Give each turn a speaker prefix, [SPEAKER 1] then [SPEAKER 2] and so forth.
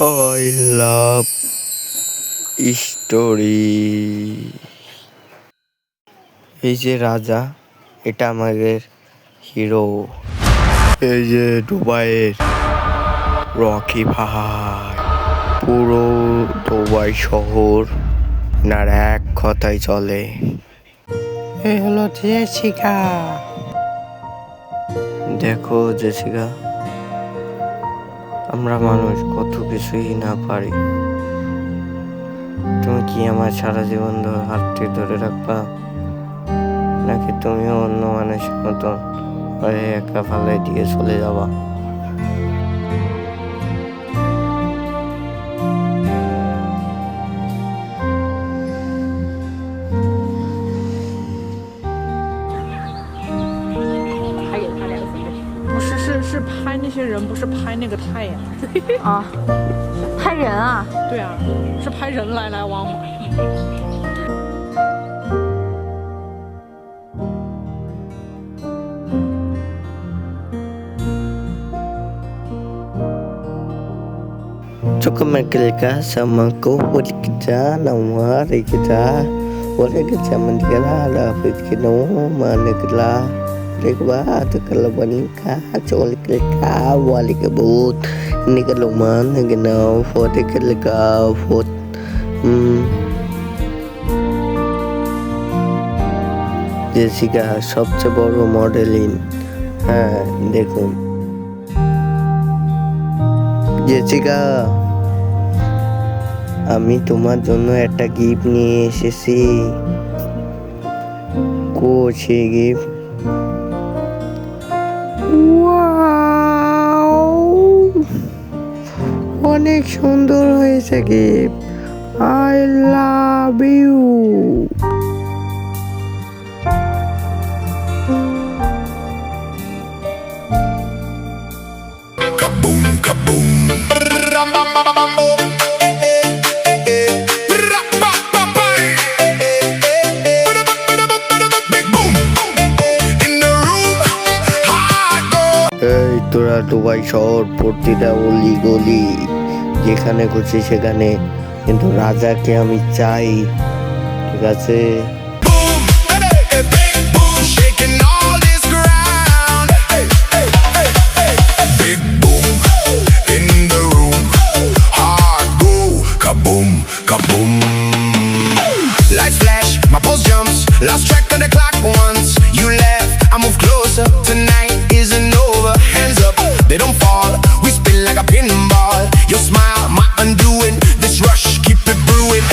[SPEAKER 1] I love story. এই যে রাজা, এটা আমাদের হিরো। এই যে দুবাইয়ের রকি ভাই, পুরো দুবাই শহর নার এক কথাই চলে। এই হলো জেসিকা। দেখো জেসিকা, আমরা মানুষ কত কিছুই না পারি। তুমি কি আমার সারা জীবন হাতটি ধরে রাখবা, নাকি তুমিও অন্য মানুষের মতন একা ফালাই দিয়ে চলে যাবা?
[SPEAKER 2] 是拍那些人，不是拍那个太阳
[SPEAKER 3] 啊，拍人啊？
[SPEAKER 2] 对啊，是拍人来往嘛。
[SPEAKER 1] Cukup mereka sama ku boleh kerja nama kita boleh kerja mandira lah fikirno mana kerja Rekba tu kalau wanita coli kerja wali kebut ini kalau mana genau foto kerja foto Jessica সবচেয়ে বড় মডেলিং। হ্যাঁ দেখুন Jessica, আমি তোমার জন্য একটা gift নিয়ে এসেছি। কোচে গিফট, অনেক সুন্দর হয়েছে gift. I love you.
[SPEAKER 4] Kaboom, kaboom.
[SPEAKER 1] এই তোরা দুবাই শহর প্রতিটা অলি গলি যেখানে খুশি সেখানে, কিন্তু রাজাকে আমি চাই, ঠিক আছে?
[SPEAKER 4] Kaboom. Lights flash, my pulse jumps. Lost track of the clock once you left. I move closer. Tonight isn't over. Hands up, they don't fall. We spin like a pinball. Your smile, my undoing. This rush, keep it brewing.